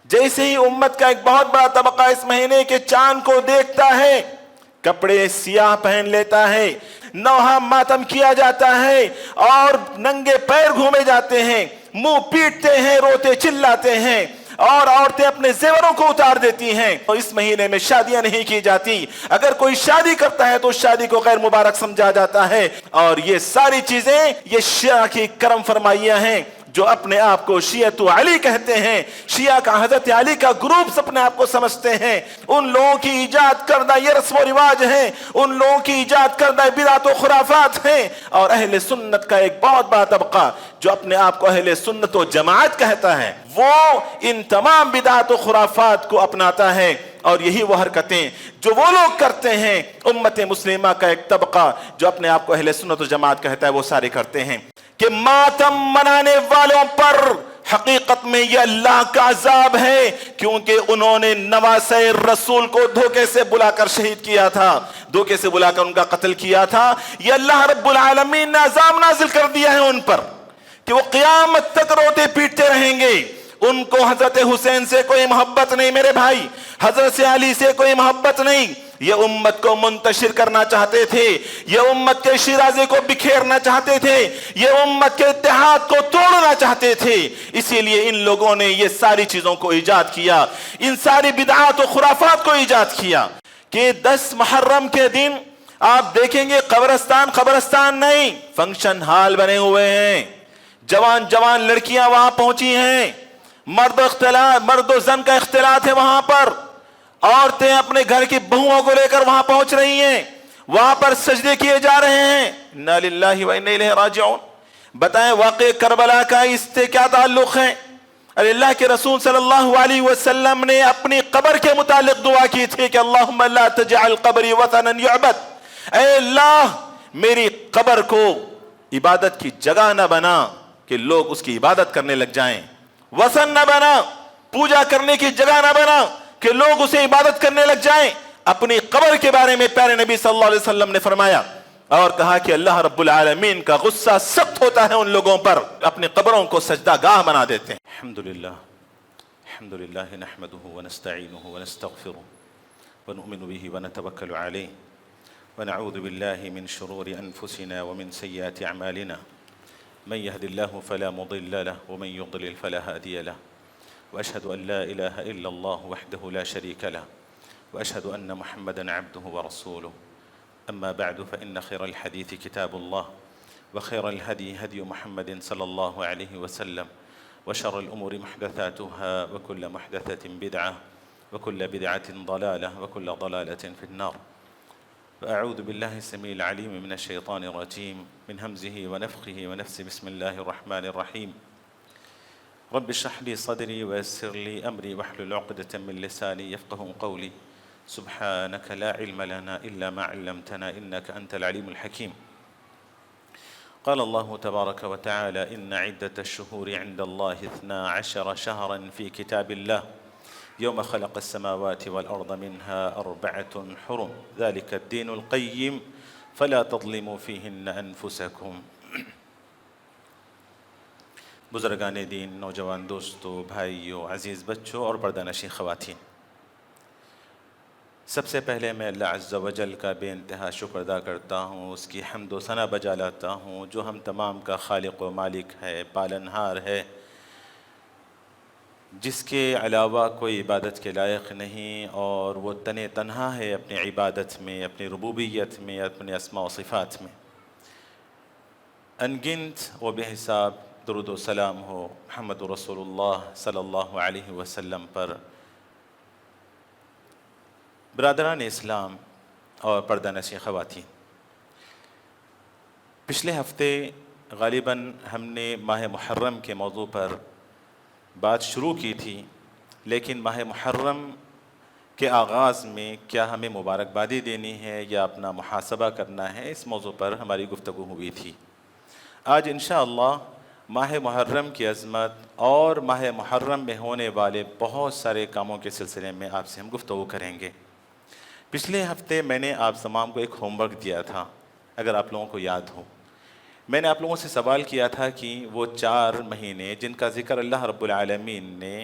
جیسے ہی امت کا ایک بہت بڑا طبقہ اس مہینے کے چاند کو دیکھتا ہے، کپڑے سیاہ پہن لیتا ہے، نوحہ ماتم کیا جاتا ہے اور ننگے پیر گھومے جاتے ہیں، منہ پیٹتے ہیں، روتے چلاتے ہیں، اور عورتیں اپنے زیوروں کو اتار دیتی ہیں، اور اس مہینے میں شادیاں نہیں کی جاتی۔ اگر کوئی شادی کرتا ہے تو شادی کو غیر مبارک سمجھا جاتا ہے، اور یہ ساری چیزیں یہ شیعہ کی کرم فرمائیاں ہیں، جو اپنے آپ کو شیعۃ علی کہتے ہیں، شیعہ کا حضرت علی کا گروپ اپنے آپ کو سمجھتے ہیں۔ ان لوگوں کی ایجاد کردہ یہ رسم و رواج ہیں، ان لوگوں کی ایجاد کردہ بدعت و خرافات ہیں، اور اہل سنت کا ایک بہت بڑا طبقہ جو اپنے آپ کو اہل سنت و جماعت کہتا ہے، وہ ان تمام بدعت و خرافات کو اپناتا ہے، اور یہی وہ حرکتیں جو وہ لوگ کرتے ہیں، امت مسلمہ کا ایک طبقہ جو اپنے آپ کو اہل سنت و جماعت کہتا ہے، وہ سارے کرتے ہیں۔ کہ ماتم منانے والوں پر حقیقت میں یہ اللہ کا عذاب ہے، کیونکہ انہوں نے نواسۂ رسول کو دھوکے سے بلا کر شہید کیا تھا، دھوکے سے بلا کر ان کا قتل کیا تھا۔ یہ اللہ رب العالمین نے عذاب نازل کر دیا ہے ان پر کہ وہ قیامت تک روتے پیٹتے رہیں گے۔ ان کو حضرت حسین سے کوئی محبت نہیں میرے بھائی، حضرت علی سے کوئی محبت نہیں۔ یہ امت کو منتشر کرنا چاہتے تھے، یہ امت کے شیرازے کو بکھیرنا چاہتے تھے، یہ امت کے اتحاد کو توڑنا چاہتے تھے۔ اسی لیے ان لوگوں نے یہ ساری چیزوں کو ایجاد کیا، ان ساری بدعات و خرافات کو ایجاد کیا کہ 10 محرم کے دن آپ دیکھیں گے قبرستان نہیں، فنکشن ہال بنے ہوئے ہیں، جوان لڑکیاں وہاں پہنچی ہیں، مرد و زن کا اختلاط ہے وہاں پر، عورتیں اپنے گھر کی بہوؤں کو لے کر وہاں پہنچ رہی ہیں، وہاں پر سجدے کیے جا رہے ہیں۔ انا للہ و انا الیہ راجعون۔ بتائیں واقع کربلا کا اس سے کیا تعلق ہے؟ اللہ کے رسول صلی اللہ علیہ وسلم نے اپنی قبر کے متعلق دعا کی تھی کہ اللہم لا تجعل قبری وطنا یعبد، اے اللہ میری قبر کو عبادت کی جگہ نہ بنا کہ لوگ اس کی عبادت کرنے لگ جائیں، وثن نہ بنا، پوجا کرنے کی جگہ نہ بنا کہ لوگ اسے عبادت کرنے لگ جائیں۔ اپنی قبر کے بارے میں پیارے نبی صلی اللہ علیہ وسلم نے فرمایا اور کہا کہ اللہ رب العالمین کا غصہ سخت ہوتا ہے ان لوگوں پر اپنی قبروں کو سجدہ گاہ بنا دیتے ہیں۔ الحمدللہ نحمده ونستعینه ونستغفره ونؤمن به ونتوکل علیہ ونعوذ باللہ من شرور انفسنا ومن سیئات اعمالنا من يهد الله فلا مضل له ومن يضلل فلا هادي له وأشهد أن لا إله إلا الله وحده لا شريك له وأشهد أن محمدًا عبده ورسوله أما بعد فإن خير الحديث كتاب الله وخير الهدي هدي محمد صلى الله عليه وسلم وشر الأمور محدثاتها وكل محدثة بدعة وكل بدعة ضلالة وكل ضلالة في النار فأعوذ بالله السميع العليم من الشيطان الرجيم من همزه ونفخه ونفسه بسم الله الرحمن الرحيم رب اشرح لي صدري ويسر لي أمري واحلل عقدة من لساني يفقهوا قولي سبحانك لا علم لنا إلا ما علمتنا إنك أنت العليم الحكيم قال الله تبارك وتعالى إن عدة الشهور عند الله 12 شهرا في كتاب الله يوم خلق السماوات والأرض منها 4 حرم ذلك الدين القيم فلا تظلموا فيهن أنفسكم۔ بزرگان دین، نوجوان دوستو، بھائیو، عزیز بچوں اور پردہ نشین خواتین، سب سے پہلے میں اللہ عز و جل کا بے انتہا شکر ادا کرتا ہوں، اس کی حمد و ثنا بجا لاتا ہوں جو ہم تمام کا خالق و مالک ہے، پالنہار ہے، جس کے علاوہ کوئی عبادت کے لائق نہیں، اور وہ تنہا ہے اپنی عبادت میں، اپنی ربوبیت میں، اپنے اسماء و صفات میں۔ انگنت و بے حساب درود و سلام ہو محمد رسول اللہ صلی اللہ علیہ وسلم پر۔ برادران اسلام اور پردہ نشین خواتین، پچھلے ہفتے غالباً ہم نے ماہ محرم کے موضوع پر بات شروع کی تھی، لیکن ماہ محرم کے آغاز میں کیا ہمیں مبارکبادی دینی ہے یا اپنا محاسبہ کرنا ہے، اس موضوع پر ہماری گفتگو ہوئی تھی۔ آج انشاءاللہ ماہ محرم کی عظمت اور ماہ محرم میں ہونے والے بہت سارے کاموں کے سلسلے میں آپ سے ہم گفتگو کریں گے۔ پچھلے ہفتے میں نے آپ تمام کو ایک ہوم ورک دیا تھا، اگر آپ لوگوں کو یاد ہو۔ میں نے آپ لوگوں سے سوال کیا تھا کہ وہ 4 مہینے جن کا ذکر اللہ رب العالمین نے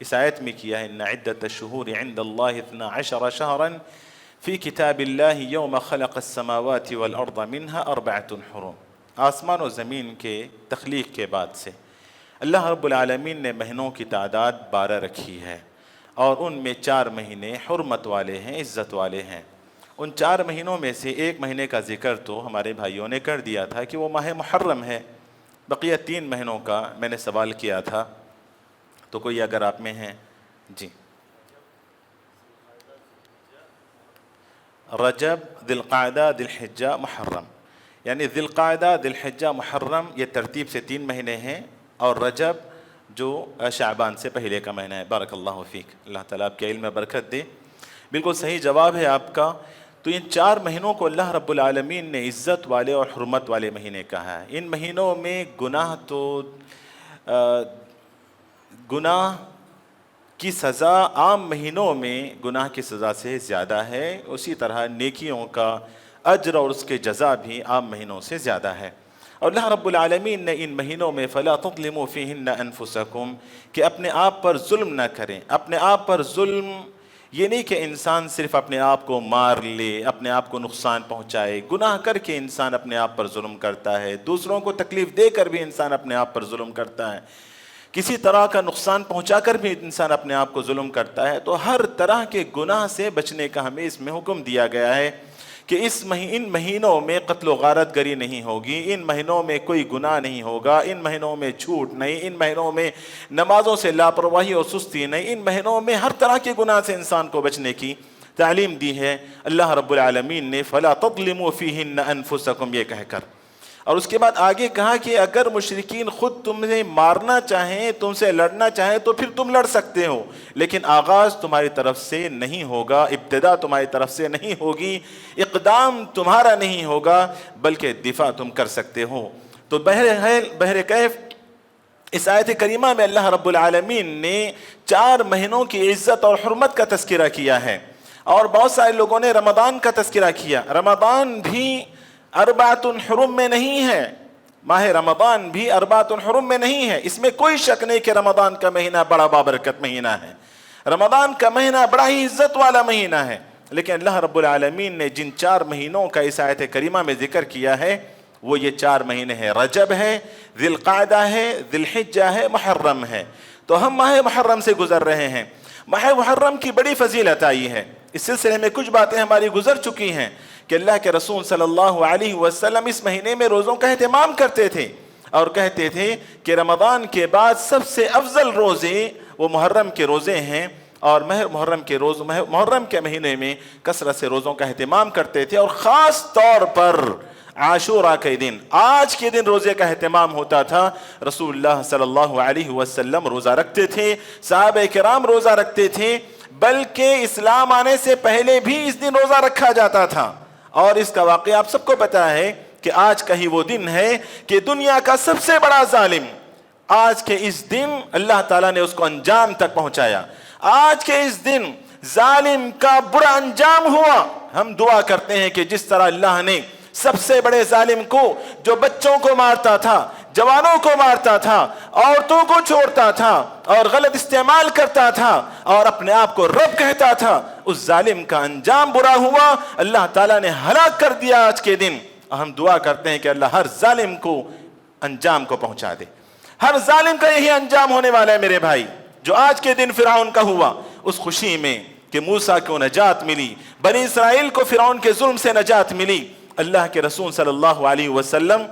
اس آیت میں کیا ہے، ان عدت الشہور عند اللہ 12 شہرا فی کتاب اللہ یوم خلق السماوات والارض منها 4 حرم. آسمان و زمین کے تخلیق کے بعد سے اللہ رب العالمین نے مہینوں کی تعداد 12 رکھی ہے، اور ان میں 4 مہینے حرمت والے ہیں، عزت والے ہیں. ان 4 مہینوں میں سے ایک مہینے کا ذکر تو ہمارے بھائیوں نے کر دیا تھا کہ وہ ماہ محرم ہے. بقیہ 3 مہینوں کا میں نے سوال کیا تھا، تو کوئی اگر آپ میں ہیں. جی، رجب، ذی القعدہ، ذی الحجہ، محرم. یعنی ذی القعدہ، ذی الحجہ، محرم یہ ترتیب سے 3 مہینے ہیں، اور رجب جو شعبان سے پہلے کا مہینہ ہے. بارک اللہ فیک، اللہ تعالیٰ آپ کے علم میں برکت دے. بالکل صحیح جواب ہے آپ کا. تو ان 4 مہینوں کو اللہ رب العالمین نے عزت والے اور حرمت والے مہینے کہا ہے. ان مہینوں میں گناہ کی سزا عام مہینوں میں گناہ کی سزا سے زیادہ ہے، اسی طرح نیکیوں کا اجر اور اس کے جزا بھی عام مہینوں سے زیادہ ہے. اور اللہ رب العالمین نے ان مہینوں میں فَلَا تَظْلِمُوا فِيهِنَّ أَنفُسَكُمْ کہ اپنے آپ پر ظلم نہ کریں. اپنے آپ پر ظلم یہ نہیں کہ انسان صرف اپنے آپ کو مار لے، اپنے آپ کو نقصان پہنچائے. گناہ کر کے انسان اپنے آپ پر ظلم کرتا ہے، دوسروں کو تکلیف دے کر بھی انسان اپنے آپ پر ظلم کرتا ہے، کسی طرح کا نقصان پہنچا کر بھی انسان اپنے آپ کو ظلم کرتا ہے. تو ہر طرح کے گناہ سے بچنے کا ہمیں اس میں حکم دیا گیا ہے کہ ان مہینوں میں قتل و غارت گری نہیں ہوگی، ان مہینوں میں کوئی گناہ نہیں ہوگا، ان مہینوں میں جھوٹ نہیں، ان مہینوں میں نمازوں سے لاپرواہی اور سستی نہیں، ان مہینوں میں ہر طرح کے گناہ سے انسان کو بچنے کی تعلیم دی ہے اللہ رب العالمین نے. فَلَا تَظْلِمُوا فِيهِنَّ أَنفُسَكُمْ یہ کہہ کر، اور اس کے بعد آگے کہا کہ اگر مشرکین خود تمہیں مارنا چاہیں، تم سے لڑنا چاہیں تو پھر تم لڑ سکتے ہو، لیکن آغاز تمہاری طرف سے نہیں ہوگا، ابتدا تمہاری طرف سے نہیں ہوگی، اقدام تمہارا نہیں ہوگا، بلکہ دفاع تم کر سکتے ہو. تو بہرکیف اس آیت کریمہ میں اللہ رب العالمین نے 4 مہینوں کی عزت اور حرمت کا تذکرہ کیا ہے. اور بہت سارے لوگوں نے رمضان کا تذکرہ کیا. رمضان بھی 4 حرم میں نہیں ہے، ماہ رمضان بھی 4 حرم میں نہیں ہے. اس میں کوئی شک نہیں کہ رمضان کا مہینہ بڑا بابرکت مہینہ ہے، رمضان کا مہینہ بڑا ہی عزت والا مہینہ ہے. لیکن اللہ رب العالمین نے جن 4 مہینوں کا اس آیت کریمہ میں ذکر کیا ہے وہ یہ 4 مہینے ہیں. رجب ہے، ذی القعدہ ہے، ذی الحجہ ہے، محرم ہے. تو ہم ماہ محرم سے گزر رہے ہیں. ماہ محرم کی بڑی فضیلت آئی ہے. اس سلسلے میں کچھ باتیں ہماری گزر چکی ہیں کہ اللہ کے رسول صلی اللہ علیہ وسلم اس مہینے میں روزوں کا اہتمام کرتے تھے، اور کہتے تھے کہ رمضان کے بعد سب سے افضل روزے وہ محرم کے روزے ہیں، اور محرم کے مہینے میں کثرت سے روزوں کا اہتمام کرتے تھے. اور خاص طور پر عاشورہ کے دن، آج کے دن روزے کا اہتمام ہوتا تھا. رسول اللہ صلی اللہ علیہ وسلم روزہ رکھتے تھے، صحابہ کرام روزہ رکھتے تھے، بلکہ اسلام آنے سے پہلے بھی اس دن روزہ رکھا جاتا تھا. اور اس کا واقعہ آپ سب کو پتا ہے کہ آج کا ہی وہ دن ہے کہ دنیا کا سب سے بڑا ظالم آج کے اس دن اللہ تعالیٰ نے اس کو انجام تک پہنچایا. آج کے اس دن ظالم کا برا انجام ہوا. ہم دعا کرتے ہیں کہ جس طرح اللہ نے سب سے بڑے ظالم کو، جو بچوں کو مارتا تھا، جوانوں کو مارتا تھا، عورتوں کو چھوڑتا تھا اور غلط استعمال کرتا تھا اور اپنے آپ کو رب کہتا تھا، اس ظالم کا انجام برا ہوا، اللہ تعالیٰ نے ہلاک کر دیا آج کے دن. ہم دعا کرتے ہیں کہ اللہ ہر ظالم کو انجام کو پہنچا دے. ہر ظالم کا یہی انجام ہونے والا ہے میرے بھائی، جو آج کے دن فرعون کا ہوا. اس خوشی میں کہ موسیٰ کو نجات ملی، بنی اسرائیل کو فرعون کے ظلم سے نجات ملی، اللہ کے رسول صلی اللہ علیہ وسلم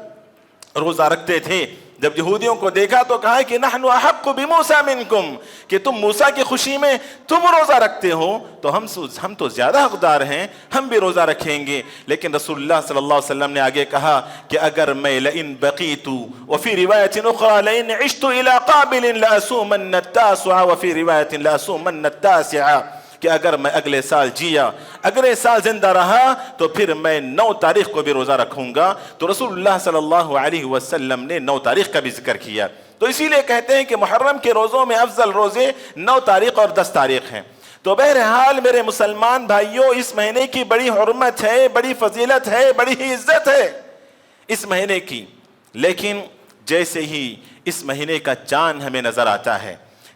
روزہ رکھتے تھے. جب یہودیوں کو دیکھا تو کہا کہ نحن احق بموسیٰ منکم، کہ تم موسیٰ کی خوشی میں تم روزہ رکھتے ہو تو ہم تو زیادہ حقدار ہیں، ہم بھی روزہ رکھیں گے. لیکن رسول اللہ صلی اللہ علیہ وسلم نے آگے کہا کہ اگر میں لئن بقیت وفی روایت اخرى لئن عشت الى قابل لأصومن التاسع وفی روایت لأصومن التاسع، کہ اگر میں اگلے سال جیا، اگلے سال زندہ رہا تو پھر میں 9 تاریخ کو بھی روزہ رکھوں گا. تو رسول اللہ صلی اللہ علیہ وسلم نے 9 تاریخ کا بھی ذکر کیا. تو اسی لیے کہتے ہیں کہ محرم کے روزوں میں افضل روزے 9 تاریخ اور 10 تاریخ ہیں. تو بہرحال میرے مسلمان بھائیوں، اس مہینے کی بڑی حرمت ہے، بڑی فضیلت ہے، بڑی ہی عزت ہے اس مہینے کی. لیکن جیسے ہی اس مہینے کا چاند ہمیں نظر آتا ہے،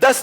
10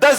10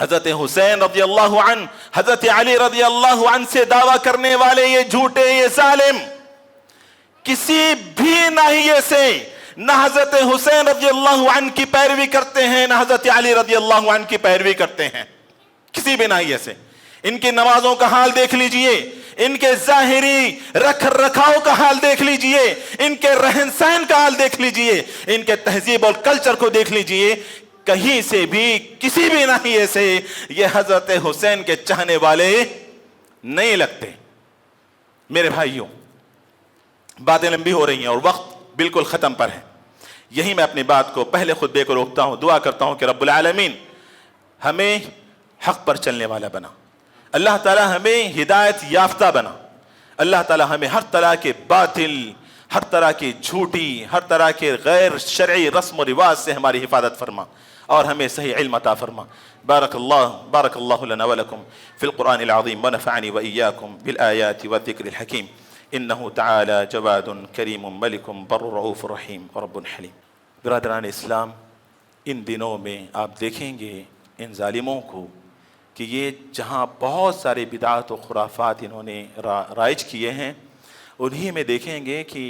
حضرت حسین رضی اللہ عنہ، حضرت علی رضی اللہ عنہ سے دعویٰ کرنے والے یہ جھوٹے، یہ ظالم کسی بھی ناحیے سے نہ حضرت حسین رضی اللہ عنہ کی پیروی کرتے ہیں، نہ حضرت علی رضی اللہ عنہ کی پیروی کرتے ہیں، کسی بھی ناحیے سے۔ ان کی نمازوں کا حال دیکھ لیجئے، ان کے ظاہری رکھ رکھاؤ کا حال دیکھ لیجئے، ان کے رہن سہن کا حال دیکھ لیجئے، ان کے تہذیب اور کلچر کو دیکھ لیجئے، کہیں سے بھی کسی بھی ناحیے سے یہ حضرت حسین کے چاہنے والے نہیں لگتے۔ میرے بھائیوں، باتیں لمبی ہو رہی ہیں اور وقت بالکل ختم پر ہے، یہی میں اپنی بات کو پہلے خطبے کو روکتا ہوں۔ دعا کرتا ہوں کہ رب العالمین ہمیں حق پر چلنے والا بنا، اللہ تعالی ہمیں ہدایت یافتہ بنا، اللہ تعالی ہمیں ہر طرح کے باطل، ہر طرح کی جھوٹی، ہر طرح کے غیر شرعی رسم و رواج سے ہماری حفاظت فرما اور ہمیں صحیح علم عطا فرما۔ بارک اللہ لنا ولکم فی القرآن العظیم ونفعنی وإیاکم بالآیات والذکر الحکیم، انہ تعالی جواد کریم ملک بر رؤوف رحیم رب حلیم۔ برادران اسلام، ان دنوں میں آپ دیکھیں گے ان ظالموں کو کہ یہ جہاں بہت سارے بدعات و خرافات انہوں نے رائج کیے ہیں، انہی میں دیکھیں گے کہ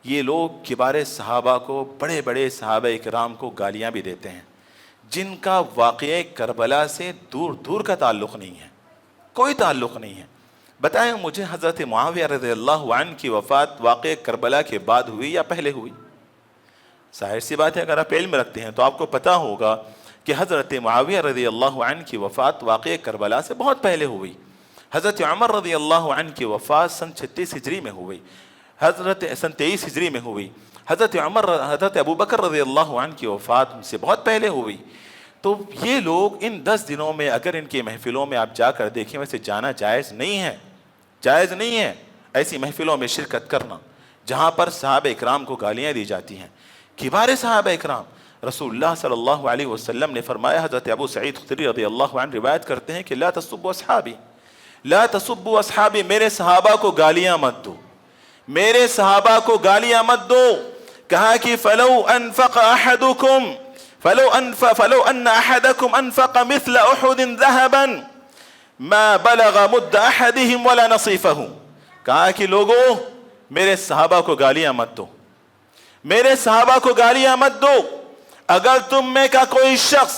یہ لوگ کبار صحابہ کو، بڑے بڑے صحابہ اکرام کو گالیاں بھی دیتے ہیں، جن کا واقعہ کربلا سے دور دور کا تعلق نہیں ہے، کوئی تعلق نہیں ہے۔ بتائیں مجھے، حضرت معاویہ رضی اللہ عنہ کی وفات واقعہ کربلا کے بعد ہوئی یا پہلے ہوئی؟ ظاہر سی بات ہے، اگر آپ علم رکھتے ہیں تو آپ کو پتہ ہوگا کہ حضرت معاویہ رضی اللہ عنہ کی وفات واقعہ کربلا سے بہت پہلے ہوئی۔ حضرت عمر رضی اللہ عنہ کی وفات سن 36 ہجری میں ہوئی، سن 23 ہجری میں ہوئی۔ حضرت ابوبکر رضی اللہ عنہ کی وفات ان سے بہت پہلے ہوئی۔ تو یہ لوگ ان 10 دنوں میں اگر ان کی محفلوں میں آپ جا کر دیکھیں، ویسے جانا جائز نہیں ہے، جائز نہیں ہے ایسی محفلوں میں شرکت کرنا جہاں پر صحابہ اکرام کو گالیاں دی جاتی ہیں، کبار صحابہ اکرام۔ رسول اللہ صلی اللہ علیہ وسلم نے فرمایا، حضرت ابو سعید خدری رضی اللہ عنہ روایت کرتے ہیں کہ لا تسبوا اصحابی، لا تسبوا اصحابی، میرے صحابہ کو گالیاں مت دو، میرے صحابہ کو گالیاں مت دو۔ کہا کہ فلو ان احدکم انفق مثل احد ذهبا ما بلغ مد احدهم ولا نصیفہ۔ کہا کہ لوگوں، میرے صحابہ کو گالیاں مت دو، میرے صحابہ کو گالیاں مت دو۔ اگر تم میں کا کوئی شخص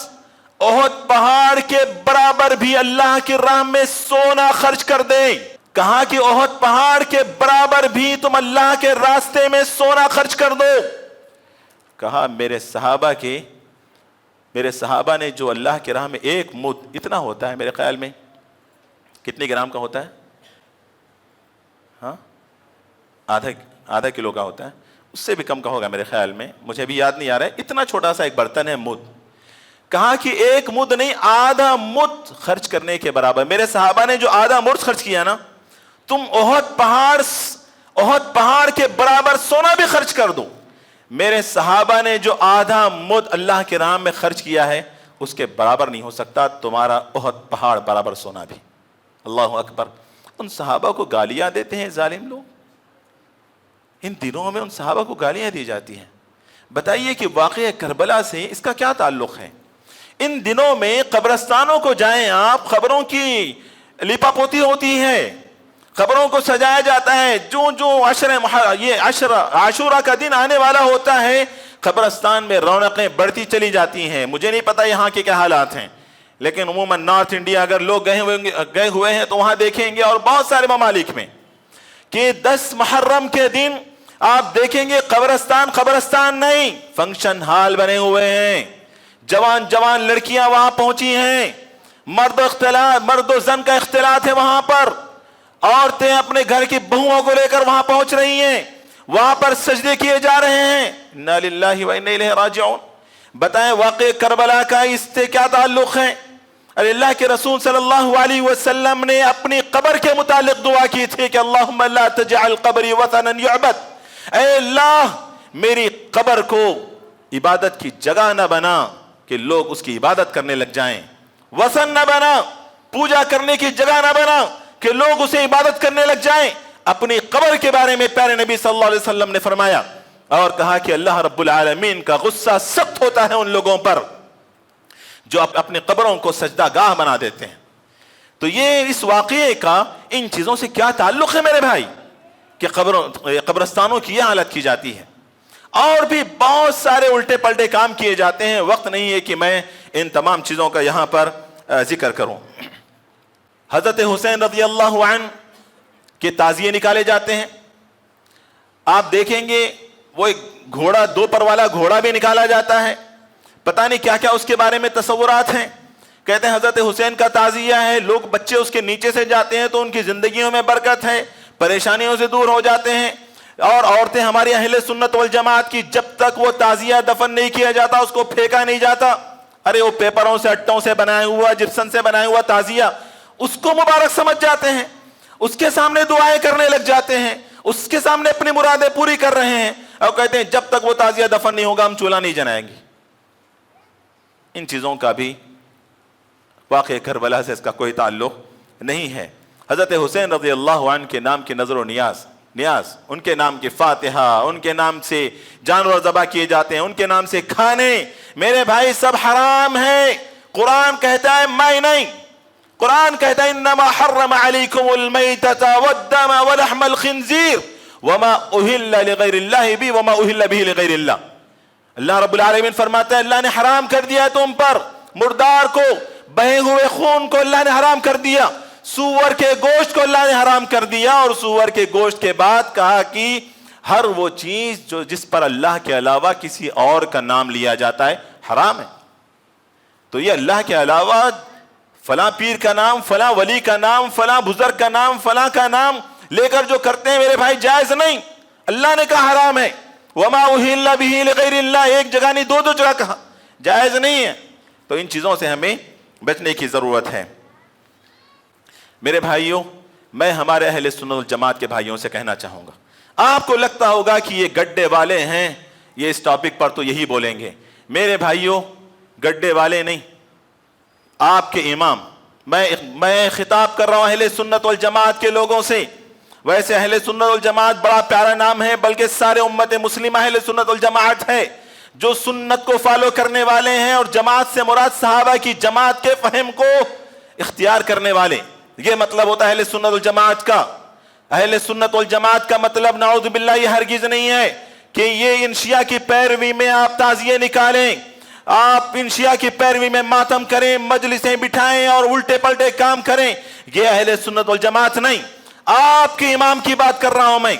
احد پہاڑ کے برابر بھی اللہ کی راہ میں سونا خرچ کر دے، کہا کہ احد پہاڑ کے برابر بھی تم اللہ کے راستے میں سونا خرچ کر دو، کہا میرے صحابہ نے جو اللہ کی راہ میں ایک مد، اتنا ہوتا ہے میرے خیال میں کتنے گرام کا ہوتا ہے؟ ہاں، آدھا کلو کا ہوتا ہے، اس سے بھی کم کا ہوگا میرے خیال میں، مجھے بھی یاد نہیں آ رہا ہے، اتنا چھوٹا سا ایک برتن ہے مد۔ کہا کہ ایک مد نہیں، آدھا مد خرچ کرنے کے برابر۔ میرے صحابہ نے جو آدھا مد خرچ کیا نا، تم احد پہاڑ کے برابر سونا بھی خرچ کر دو، میرے صحابہ نے جو آدھا مد اللہ کے راہ میں خرچ کیا ہے اس کے برابر نہیں ہو سکتا تمہارا احد پہاڑ برابر سونا بھی۔ اللہ اکبر۔ ان صحابہ کو گالیاں دیتے ہیں ظالم لوگ، ان دنوں میں ان صحابہ کو گالیاں دی جاتی ہیں۔ بتائیے کہ واقعہ کربلا سے اس کا کیا تعلق ہے؟ ان دنوں میں قبرستانوں کو جائیں آپ، قبروں کی لیپا پوتی ہوتی ہے، قبروں کو سجایا جاتا ہے، جو عاشورہ کا دن آنے والا ہوتا ہے، قبرستان میں رونقیں بڑھتی چلی جاتی ہیں۔ مجھے نہیں پتا یہاں کے کیا حالات ہیں، لیکن عموماً نارتھ انڈیا اگر لوگ گئے ہوئے ہیں تو وہاں دیکھیں گے، اور بہت سارے ممالک میں، کہ 10 محرم کے دن آپ دیکھیں گے قبرستان نہیں، فنکشن ہال بنے ہوئے ہیں، جوان لڑکیاں وہاں پہنچی ہیں، مرد و زن کا اختلاط ہے وہاں پر، عورتیں اپنے گھر کی بہوؤں کو لے کر وہاں پہنچ رہی ہیں، وہاں پر سجدے کیے جا رہے ہیں۔ انا للہ و انا الیہ راجعون۔ بتائیں واقع کربلا کا اس سے کیا تعلق ہے؟ اللہ کے رسول صلی اللہ علیہ وسلم نے اپنی قبر کے متعلق دعا کی تھی کہ اللہم لا تجعل قبری وطنا یعبد، اے اللہ میری قبر کو عبادت کی جگہ نہ بنا کہ لوگ اس کی عبادت کرنے لگ جائیں، وثن نہ بنا، پوجا کرنے کی جگہ نہ بنا کہ لوگ اسے عبادت کرنے لگ جائیں۔ اپنی قبر کے بارے میں پیارے نبی صلی اللہ علیہ وسلم نے فرمایا اور کہا کہ اللہ رب العالمین کا غصہ سخت ہوتا ہے ان لوگوں پر جو اپنے قبروں کو سجدہ گاہ بنا دیتے ہیں. تو یہ اس واقعے کا ان چیزوں سے کیا تعلق ہے میرے بھائی کہ قبرستانوں کی یہ حالت کی جاتی ہے. اور بھی بہت سارے الٹے پلٹے کام کیے جاتے ہیں, وقت نہیں ہے کہ میں ان تمام چیزوں کا یہاں پر ذکر کروں. حضرت حسین رضی اللہ عنہ کے تعزیے نکالے جاتے ہیں. آپ دیکھیں گے وہ ایک گھوڑا, 2 پر والا گھوڑا بھی نکالا جاتا ہے. پتہ نہیں کیا کیا اس کے بارے میں تصورات ہیں. کہتے ہیں حضرت حسین کا تعزیہ ہے, لوگ بچے اس کے نیچے سے جاتے ہیں تو ان کی زندگیوں میں برکت ہے, پریشانیوں سے دور ہو جاتے ہیں. اور عورتیں ہماری اہل سنت والجماعت کی, جب تک وہ تعزیہ دفن نہیں کیا جاتا اس کو پھینکا نہیں جاتا. ارے وہ پیپروں سے, اٹوں سے بنایا ہوا, جپسن سے بنایا ہوا تعزیہ, اس کو مبارک سمجھ جاتے ہیں, اس کے سامنے دعائیں کرنے لگ جاتے ہیں, اس کے سامنے اپنی مرادیں پوری کر رہے ہیں, اور کہتے ہیں جب تک وہ تعزیہ دفن نہیں ہوگا ہم چولہا نہیں جلائیں گے. ان چیزوں کا بھی واقعہ کربلا سے اس کا کوئی تعلق نہیں ہے. حضرت حسین رضی اللہ عنہ کے نام کی نظر و نیاز, ان کے نام کی فاتحہ, ان کے نام سے جانور ذبح کیے جاتے ہیں, ان کے نام سے کھانے, میرے بھائی سب حرام ہے. قرآن کہتا ہے میں نہیں, قرآن کہتا ہے انما حرم علیکم المیتۃ والدم ولحم الخنزیر وما اہل لغیر اللہ بھی وما اہل به لغیر اللہ. اللہ رب العالمین فرماتا ہے اللہ نے حرام کر دیا تم پر مردار کو, بہے ہوئے خون کو اللہ نے حرام کر دیا, سور کے گوشت کو اللہ نے حرام کر دیا, اور سور کے گوشت کے بعد کہا کہ ہر وہ چیز جو جس پر اللہ کے علاوہ کسی اور کا نام لیا جاتا ہے حرام ہے. تو یہ اللہ کے علاوہ فلاں پیر کا نام, فلاں ولی کا نام, فلاں بزرگ کا نام, فلاں کا نام لے کر جو کرتے ہیں میرے بھائی جائز نہیں. اللہ نے کہا حرام ہے. وما اہل به لغیر اللہ, ایک جگہ نہیں 2 جگہ کہا, جائز نہیں ہے. تو ان چیزوں سے ہمیں بچنے کی ضرورت ہے. میرے بھائیوں, میں ہمارے اہل سنت والجماعت کے بھائیوں سے کہنا چاہوں گا, آپ کو لگتا ہوگا کہ یہ گڈے والے ہیں, یہ اس ٹاپک پر تو یہی بولیں گے. میرے بھائیوں, گڈے والے نہیں, آپ کے امام, میں خطاب کر رہا ہوں اہل سنت والجماعت کے لوگوں سے. ویسے اہل سنت والجماعت بڑا پیارا نام ہے, بلکہ سارے امت مسلمہ اہل سنت والجماعت ہے, جو سنت کو فالو کرنے والے ہیں, اور جماعت سے مراد صحابہ کی جماعت کے فہم کو اختیار کرنے والے. یہ مطلب ہوتا ہے اہل سنت والجماعت کا. اہل سنت والجماعت کا مطلب نعوذ باللہ یہ ہرگز نہیں ہے کہ یہ ان شیعہ کی پیروی میں آپ تعزیے نکالیں, آپ ان شیعہ کی پیروی میں ماتم کریں, مجلسیں بٹھائیں اور الٹے پلٹے کام کریں. یہ اہل سنت والجماعت نہیں. آپ کے امام کی بات کر رہا ہوں میں.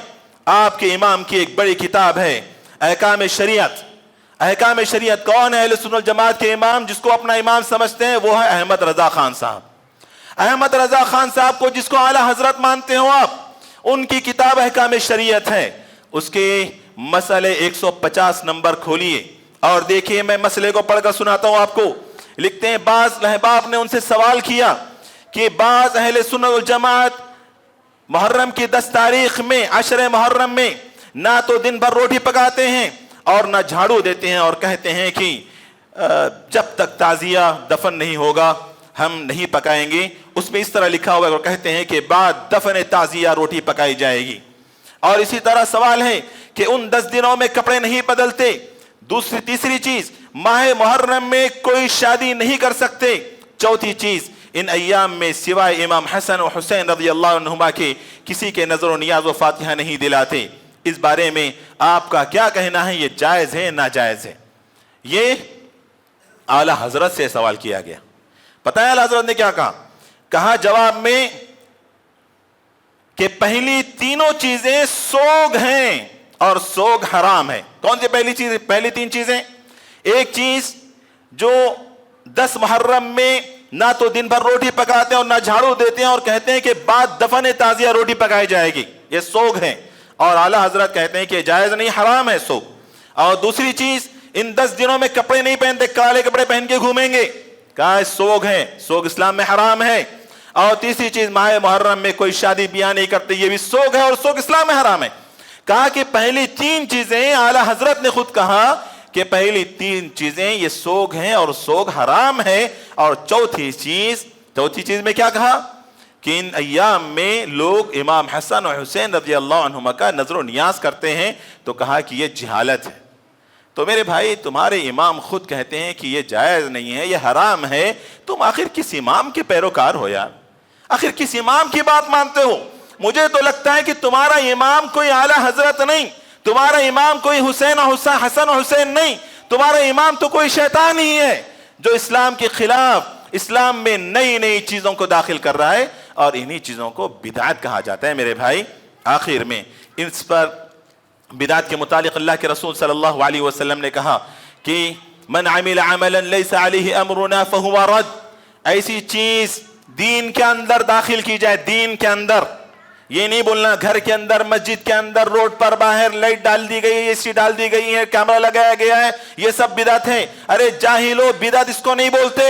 آپ کے امام کی ایک بڑی کتاب ہے احکام شریعت. احکام شریعت. کون ہے اہل سنت والجماعت کے امام جس کو اپنا امام سمجھتے ہیں؟ وہ ہے احمد رضا خان صاحب. احمد رضا خان صاحب کو جس کو اعلیٰ حضرت مانتے ہو آپ, ان کی کتاب احکام شریعت ہے. اس کے مسئلے 150 نمبر کھولیے اور دیکھیے, میں مسئلے کو پڑھ کر سناتا ہوں آپ کو. لکھتے ہیں بعض احباب نے ان سے سوال کیا کہ بعض اہل سنت والجماعت محرم کی 10 تاریخ میں, عشر محرم میں, نہ تو دن بھر روٹی پکاتے ہیں اور نہ جھاڑو دیتے ہیں, اور کہتے ہیں کہ جب تک تعزیہ دفن نہیں ہوگا ہم نہیں پکائیں گے. اس میں اس طرح لکھا ہوا ہے, اور کہتے ہیں کہ بعد دفن تعزیہ روٹی پکائی جائے گی. اور اسی طرح سوال ہے کہ ان 10 دنوں میں کپڑے نہیں بدلتے. تیسری چیز, ماہ محرم میں کوئی شادی نہیں کر سکتے. چوتھی چیز, ان ایام میں سوائے امام حسن و حسین رضی اللہ عنہما کے کسی کے نظر و نیاز و فاتحہ نہیں دلاتے. اس بارے میں آپ کا کیا کہنا ہے؟ یہ جائز ہے ناجائز ہے؟ یہ اعلیٰ حضرت سے سوال کیا گیا. پتہ ہے اعلیٰ حضرت نے کیا کہا؟ کہا جواب میں کہ پہلی تینوں چیزیں سوگ ہیں اور سوگ حرام ہے. کون سی پہلی چیز؟ پہلی 3 چیزیں. ایک چیز جو 10 محرم میں نہ تو دن بھر روٹی پکاتے ہیں اور نہ جھاڑو دیتے ہیں, اور کہتے ہیں کہ بعد دفن تعزیہ روٹی پکائی جائے گی, یہ سوگ ہے. اور اعلیٰ حضرت کہتے ہیں کہ جائز نہیں, حرام ہے سوگ. اور دوسری چیز, ان 10 دنوں میں کپڑے نہیں پہنتے, کالے کپڑے پہن کے گھومیں گے, کہا سوگ ہے, سوگ اسلام میں حرام ہے. اور تیسری چیز, ماہ محرم میں کوئی شادی بیاہ نہیں کرتے, یہ بھی سوگ ہے اور سوگ اسلام میں حرام ہے. کہا کہ پہلی 3 چیزیں اعلیٰ حضرت نے خود کہا کہ پہلی 3 چیزیں یہ سوگ ہیں اور سوگ حرام ہے. اور چوتھی چیز میں کیا کہا کہ ان ایام میں لوگ امام حسن اور حسین رضی اللہ عنہما کا نظر و نیاز کرتے ہیں. تو کہا کہ یہ جہالت ہے. تو میرے بھائی تمہارے امام خود کہتے ہیں کہ یہ جائز نہیں ہے، یہ حرام ہے، تم آخر کس امام کے پیروکار ہو یار؟ آخر کس امام کی بات مانتے ہو؟ مجھے تو لگتا ہے کہ تمہارا امام کوئی اعلیٰ حضرت نہیں، تمہارا امام کوئی حسین حسین نہیں، تمہارا امام تو کوئی شیطان ہی ہے جو اسلام کے خلاف اسلام میں نئی نئی چیزوں کو داخل کر رہا ہے، اور انہی چیزوں کو بدعت کہا جاتا ہے میرے بھائی۔ آخر میں اس پر بدعت کے متعلق اللہ کے رسول صلی اللہ علیہ وسلم نے کہا کہ من عمل عملا لیس علیہ امرنا فہو رد، ایسی چیز دین کے اندر داخل کی جائے، دین کے اندر، یہ نہیں بولنا گھر کے اندر، مسجد کے اندر، روڈ پر، باہر لائٹ ڈال دی گئی ہے، اے سی ڈال دی گئی ہے، کیمرہ لگایا گیا ہے، یہ سب بدعت ہے۔ ارے جاہلو، بدعت اس کو نہیں بولتے،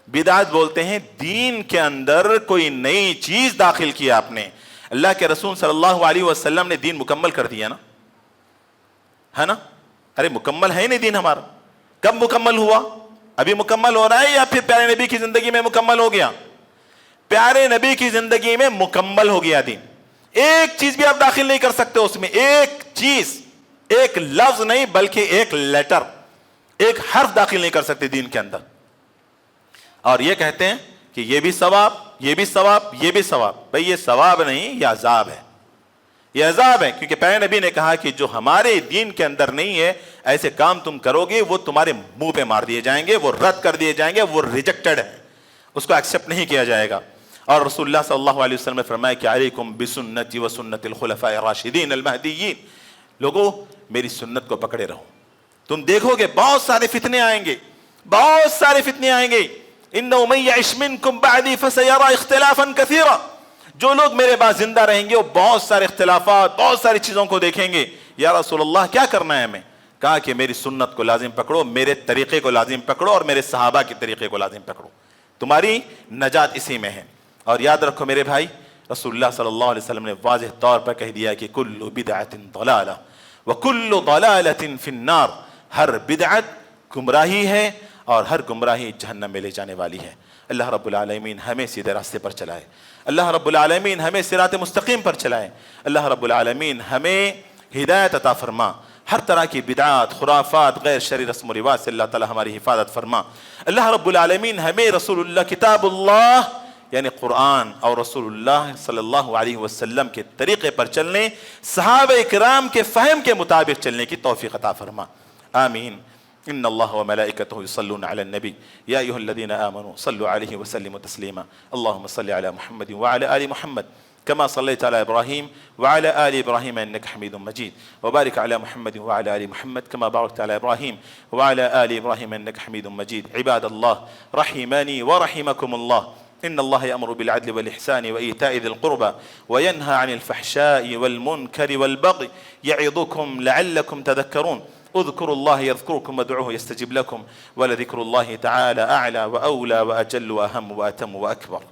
بدعت بولتے ہیں دین کے اندر کوئی نئی چیز داخل کیا آپ نے۔ اللہ کے رسول صلی اللہ علیہ وسلم نے دین مکمل کر دیا نا، ہے نا؟ ارے مکمل ہے نہیں دین ہمارا؟ کب مکمل ہوا؟ ابھی مکمل ہو رہا ہے یا پھر پیارے نبی کی زندگی میں مکمل ہو گیا؟ پیارے نبی کی زندگی میں مکمل ہو گیا دین، ایک چیز بھی آپ داخل نہیں کر سکتے اس میں، ایک چیز، ایک لفظ نہیں بلکہ ایک لیٹر، ایک حرف داخل نہیں کر سکتے دین کے اندر، اور یہ کہتے ہیں کہ یہ بھی ثواب، یہ بھی ثواب، یہ بھی ثواب۔ بھئی یہ ثواب نہیں، یہ عذاب ہے، یہ عذاب ہے، کیونکہ پیارے نبی نے کہا کہ جو ہمارے دین کے اندر نہیں ہے ایسے کام تم کرو گے وہ تمہارے منہ پہ مار دیے جائیں گے، وہ رد کر دیے جائیں گے، وہ ریجیکٹڈ ہے، اس کو ایکسیپٹ نہیں کیا جائے گا۔ اور رسول اللہ صلی اللہ علیہ وسلم نے فرمایا کہ علیکم بسنتی و سنت الخلفاء الراشدین المہدیین، لوگو میری سنت کو پکڑے رہو۔ تم دیکھو گے بہت سارے فتنے آئیں گے، بہت سارے فتنے آئیں گے، انہ من یعش منکم بعدی فسیرى اختلافا کثیرا، جو لوگ میرے بعد زندہ رہیں گے وہ بہت سارے اختلافات، بہت ساری چیزوں کو دیکھیں گے۔ یا رسول اللہ کیا کرنا ہے ہمیں؟ کہا کہ میری سنت کو لازم پکڑو، میرے طریقے کو لازم پکڑو، اور میرے صحابہ کے طریقے کو لازم پکڑو، تمہاری نجات اسی میں ہے۔ اور یاد رکھو میرے بھائی، رسول اللہ صلی اللہ علیہ وسلم نے واضح طور پر کہہ دیا کہ کل بدعت ضلالہ وکل ضلالۃ فی النار، ہر بدعت گمراہی ہے اور ہر گمراہی جہنم میں لے جانے والی ہے۔ اللہ رب العالمین ہمیں سیدھے راستے پر چلائے، اللہ رب العالمین ہمیں صراط مستقیم پر چلائے، اللہ رب العالمین ہمیں ہدایت عطا فرما، ہر طرح کی بدعات، خرافات، غیر شرعی رسم و رواج سے اللہ تعالی ہماری حفاظت فرما۔ اللہ رب العالمین ہمیں رسول اللہ، کتاب اللہ یعنی قرآن اور رسول اللہ صلی اللہ علیہ وسلم کے طریقے پر چلنے، صحابہ اکرام کے فہم کے مطابق چلنے کی توفیق عطا فرما، آمین۔ ان اللہ وملائکتہ یصلون علی النبی یا ایھا الذین آمنوا صلوا علیہ وسلموا تسلیما، اللہم صل علی محمد وعلی آل محمد كما صليت على إبراهيم وعلى آل إبراهيم إنك حميد مجيد، وبارك على محمد وعلى آل محمد كما باركت على إبراهيم وعلى آل إبراهيم إنك حميد مجيد۔ عباد الله رحمني ورحمكم الله، إن الله يأمر بالعدل والإحسان وإيتاء ذي القربى وينهى عن الفحشاء والمنكر والبغي يعظكم لعلكم تذكرون، اذكروا الله يذكركم وادعوه يستجب لكم، ولذكر الله تعالى أعلى وأولى وأجل وأهم وأتم وأكبر۔